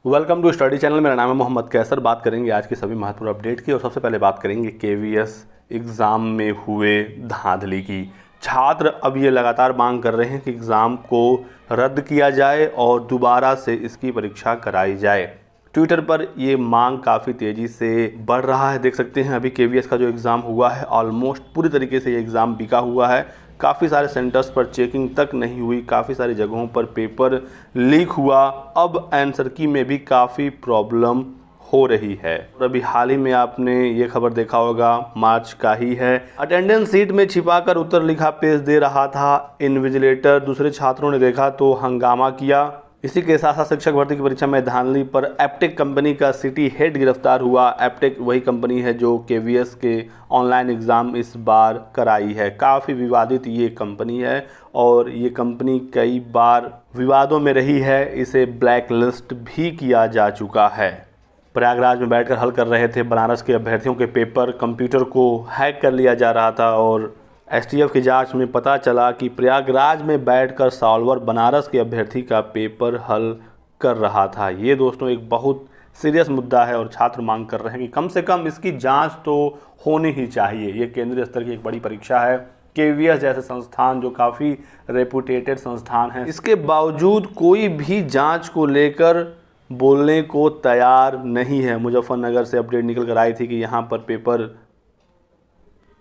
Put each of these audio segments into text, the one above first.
Welcome to study channel. मेरा नाम है मोहम्मद कैसर। बात करेंगे आज की सभी महत्वपूर्ण अपडेट की और सबसे पहले बात करेंगे केवीएस एग्ज़ाम में हुए धांधली की। छात्र अब ये लगातार मांग कर रहे हैं कि एग्ज़ाम को रद्द किया जाए और दोबारा से इसकी परीक्षा कराई जाए। ट्विटर पर ये मांग काफ़ी तेज़ी से बढ़ रहा है। देख सकते हैं अभी केवीएस का जो एग्ज़ाम हुआ है ऑलमोस्ट पूरी तरीके से ये एग्ज़ाम बिका हुआ है। काफ़ी सारे सेंटर्स पर चेकिंग तक नहीं हुई, काफ़ी सारी जगहों पर पेपर लीक हुआ। अब आंसर की में भी काफ़ी प्रॉब्लम हो रही है। और अभी हाल ही में आपने ये खबर देखा होगा, मार्च का ही है। अटेंडेंस सीट में छिपाकर उत्तर लिखा पेज दे रहा था इन्विजिलेटर। दूसरे छात्रों ने देखा तो हंगामा किया। इसी के साथ साथ शिक्षक भर्ती की परीक्षा में धांधली पर एप्टेक कंपनी का सिटी हेड गिरफ्तार हुआ। एप्टेक वही कंपनी है जो केवीएस के ऑनलाइन एग्ज़ाम इस बार कराई है। काफ़ी विवादित ये कंपनी है और ये कंपनी कई बार विवादों में रही है। इसे ब्लैक लिस्ट भी किया जा चुका है। प्रयागराज में बैठकर हल कर रहे थे बनारस के अभ्यर्थियों के पेपर। कंप्यूटर को हैक कर लिया जा रहा था और एसटीएफ की जांच में पता चला कि प्रयागराज में बैठकर सॉल्वर बनारस के अभ्यर्थी का पेपर हल कर रहा था। ये दोस्तों एक बहुत सीरियस मुद्दा है और छात्र मांग कर रहे हैं कि कम से कम इसकी जांच तो होनी ही चाहिए। ये केंद्रीय स्तर की एक बड़ी परीक्षा है। केवीएस जैसे संस्थान जो काफ़ी रेपुटेटेड संस्थान हैं, इसके बावजूद कोई भी जांच को लेकर बोलने को तैयार नहीं है। मुजफ्फरनगर से अपडेट निकल कर आई थी कि यहाँ पर पेपर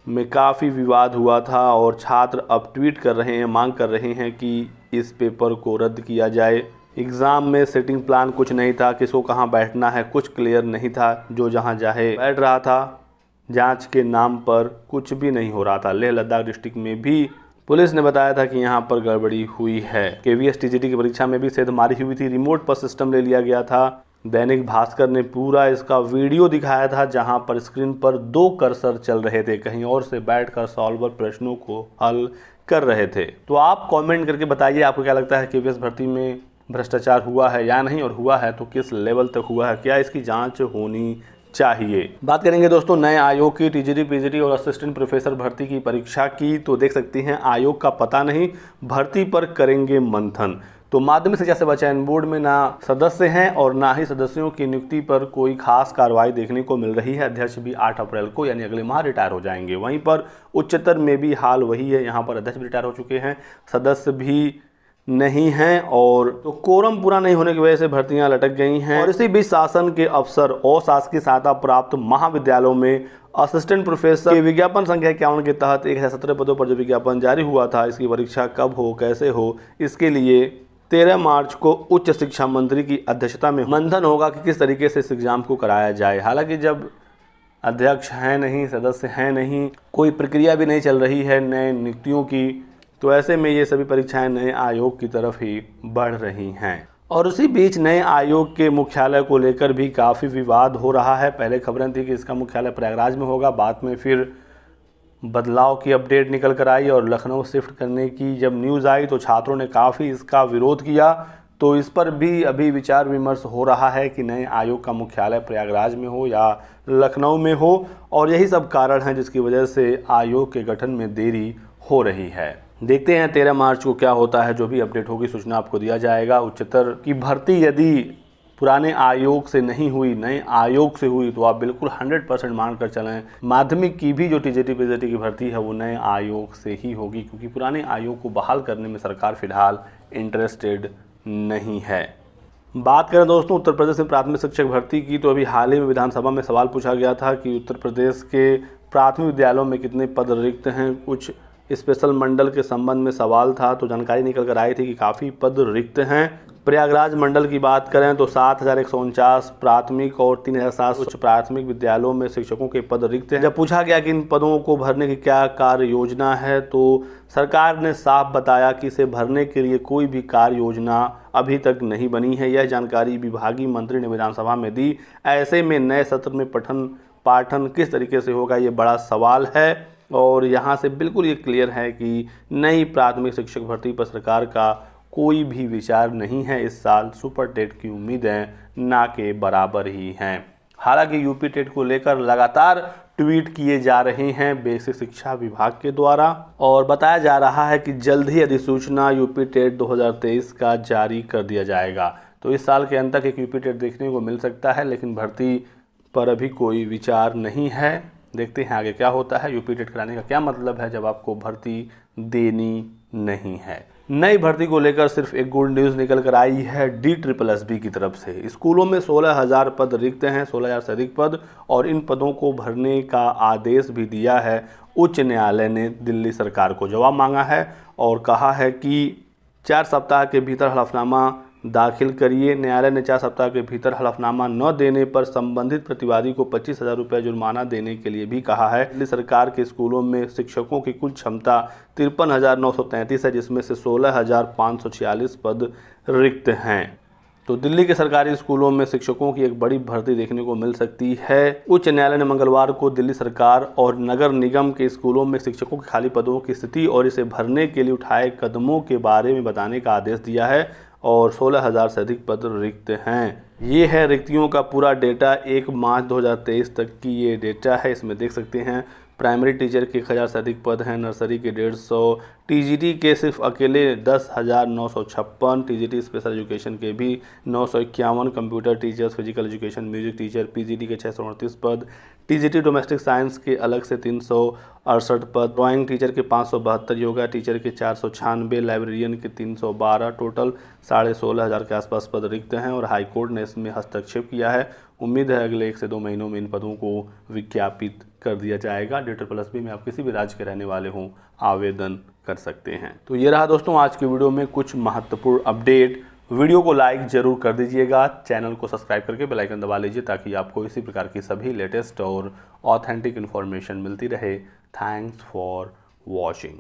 में काफ़ी विवाद हुआ था और छात्र अब ट्वीट कर रहे हैं, मांग कर रहे हैं कि इस पेपर को रद्द किया जाए। एग्ज़ाम में सेटिंग प्लान कुछ नहीं था, किसको कहाँ बैठना है कुछ क्लियर नहीं था, जो जहाँ चाहे बैठ रहा था। जांच के नाम पर कुछ भी नहीं हो रहा था। लेह लद्दाख डिस्ट्रिक्ट में भी पुलिस ने बताया था कि यहाँ पर गड़बड़ी हुई है। केवीएस टीजीटी की परीक्षा में भी सेधमारी हुई थी। रिमोट पर सिस्टम ले लिया गया था। दैनिक भास्कर ने पूरा इसका वीडियो दिखाया था जहां पर स्क्रीन पर 2 कर्सर चल रहे थे, कहीं और से बैठकर सॉल्वर प्रश्नों को हल कर रहे थे। तो आप कमेंट करके बताइए आपको क्या लगता है केवीएस भर्ती में भ्रष्टाचार हुआ है या नहीं, और हुआ है तो किस लेवल तक हुआ है, क्या इसकी जांच होनी चाहिए। बात करेंगे दोस्तों नए आयोग की। टीजीटी पीजीटी और असिस्टेंट प्रोफेसर भर्ती की परीक्षा की। तो देख सकते हैं आयोग का पता नहीं, भर्ती पर करेंगे मंथन। तो माध्यमिक शिक्षा सेवा चयन बोर्ड में ना सदस्य हैं और ना ही सदस्यों की नियुक्ति पर कोई खास कार्रवाई देखने को मिल रही है। अध्यक्ष भी 8 अप्रैल को यानी अगले माह रिटायर हो जाएंगे। वहीं पर उच्चतर में भी हाल वही है, यहाँ पर अध्यक्ष भी रिटायर हो चुके हैं, सदस्य भी नहीं हैं और तो कोरम पूरा नहीं होने की वजह से भर्तियां लटक गई हैं। और इसी बीच शासन के अफसर और शासकीय सहायता प्राप्त महाविद्यालयों में असिस्टेंट प्रोफेसर के विज्ञापन संख्या 51 के तहत 1017 पदों पर जो विज्ञापन जारी हुआ था, इसकी परीक्षा कब हो कैसे हो, इसके लिए 13 मार्च को उच्च शिक्षा मंत्री की अध्यक्षता में मंथन होगा कि किस तरीके से इस एग्ज़ाम को कराया जाए। हालांकि जब अध्यक्ष हैं नहीं, सदस्य हैं नहीं, कोई प्रक्रिया भी नहीं चल रही है नए नियुक्तियों की, तो ऐसे में ये सभी परीक्षाएं नए आयोग की तरफ ही बढ़ रही हैं। और उसी बीच नए आयोग के मुख्यालय को लेकर भी काफ़ी विवाद हो रहा है। पहले खबरें थी कि इसका मुख्यालय प्रयागराज में होगा, बाद में फिर बदलाव की अपडेट निकल कर आई और लखनऊ शिफ्ट करने की जब न्यूज़ आई तो छात्रों ने काफ़ी इसका विरोध किया। तो इस पर भी अभी विचार विमर्श हो रहा है कि नए आयोग का मुख्यालय प्रयागराज में हो या लखनऊ में हो, और यही सब कारण हैं जिसकी वजह से आयोग के गठन में देरी हो रही है। देखते हैं 13 मार्च को क्या होता है। जो भी अपडेट होगी सूचना आपको दिया जाएगा। उच्चतर की भर्ती यदि पुराने आयोग से नहीं हुई, नए आयोग से हुई, तो आप बिल्कुल 100% मानकर चलें माध्यमिक की भी जो टीजीटी पीजीटी की भर्ती है वो नए आयोग से ही होगी, क्योंकि पुराने आयोग को बहाल करने में सरकार फिलहाल इंटरेस्टेड नहीं है। बात करें दोस्तों उत्तर प्रदेश में प्राथमिक शिक्षक भर्ती की, तो अभी हाल ही में विधानसभा में सवाल पूछा गया था कि उत्तर प्रदेश के प्राथमिक विद्यालयों में कितने पद रिक्त हैं। कुछ स्पेशल मंडल के संबंध में सवाल था तो जानकारी निकल कर आई थी कि काफ़ी पद रिक्त हैं। प्रयागराज मंडल की बात करें तो 7149 प्राथमिक और 3700 उच्च प्राथमिक विद्यालयों में शिक्षकों के पद रिक्त हैं। जब पूछा गया कि इन पदों को भरने की क्या कार्य योजना है, तो सरकार ने साफ बताया कि इसे भरने के लिए कोई भी कार्य योजना अभी तक नहीं बनी है। यह जानकारी विभागीय मंत्री ने विधानसभा में दी। ऐसे में नए सत्र में पठन पाठन किस तरीके से होगा, ये बड़ा सवाल है। और यहाँ से बिल्कुल ये क्लियर है कि नई प्राथमिक शिक्षक भर्ती पर सरकार का कोई भी विचार नहीं है। इस साल सुपर टेट की उम्मीदें ना के बराबर ही हैं। हालांकि यूपी टेट को लेकर लगातार ट्वीट किए जा रहे हैं बेसिक शिक्षा विभाग के द्वारा और बताया जा रहा है कि जल्द ही अधिसूचना यूपी टेट 2023 का जारी कर दिया जाएगा। तो इस साल के अंत तक एक यूपी टेट देखने को मिल सकता है, लेकिन भर्ती पर अभी कोई विचार नहीं है। देखते हैं आगे क्या होता है। यूपी टेट कराने का क्या मतलब है जब आपको भर्ती देनी नहीं है। नई भर्ती को लेकर सिर्फ एक गुड न्यूज़ निकल कर आई है DSSB की तरफ से। स्कूलों में 16,000 पद रिक्त हैं, 16,000 से अधिक पद, और इन पदों को भरने का आदेश भी दिया है। उच्च न्यायालय ने दिल्ली सरकार को जवाब मांगा है और कहा है कि 4 सप्ताह के भीतर हलफनामा दाखिल करिए। न्यायालय ने 4 सप्ताह के भीतर हलफनामा न देने पर संबंधित प्रतिवादी को 25,000 रुपये जुर्माना देने के लिए भी कहा है। दिल्ली सरकार के स्कूलों में शिक्षकों की कुल क्षमता 53,933 है, जिसमें से 16,546 पद रिक्त हैं। तो दिल्ली के सरकारी स्कूलों में शिक्षकों की एक बड़ी भर्ती देखने को मिल सकती है। उच्च न्यायालय ने मंगलवार को दिल्ली सरकार और नगर निगम के स्कूलों में शिक्षकों के खाली पदों की स्थिति और इसे भरने के लिए उठाए कदमों के बारे में बताने का आदेश दिया है और 16,000 से अधिक पद रिक्त हैं। ये है रिक्तियों का पूरा डेटा। 1 मार्च 2023 तक की ये डेटा है। इसमें देख सकते हैं प्राइमरी टीचर के 1,000 से अधिक पद हैं, नर्सरी के 150, टीजीटी के सिर्फ अकेले 10,956, टीजीटी स्पेशल एजुकेशन के भी 951, computer teachers, physical education, music teacher, PGT के 638 पद, टीजीटी डोमेस्टिक साइंस के अलग से 368 पद, ड्राइंग टीचर के 572, योगा टीचर के 496, लाइब्रेरियन के 312, टोटल 16,500 के आसपास पद रिक्त हैं और हाईकोर्ट ने इसमें हस्तक्षेप किया है। उम्मीद है अगले 1 से 2 महीनों में इन पदों को विज्ञापित कर दिया जाएगा। DSSB में आप किसी भी राज्य के रहने वाले हों आवेदन कर सकते हैं। तो ये रहा दोस्तों आज की वीडियो में कुछ महत्वपूर्ण अपडेट। वीडियो को लाइक जरूर कर दीजिएगा, चैनल को सब्सक्राइब करके बेल आइकन दबा लीजिए ताकि आपको इसी प्रकार की सभी लेटेस्ट और ऑथेंटिक इन्फॉर्मेशन मिलती रहे। Thanks for watching.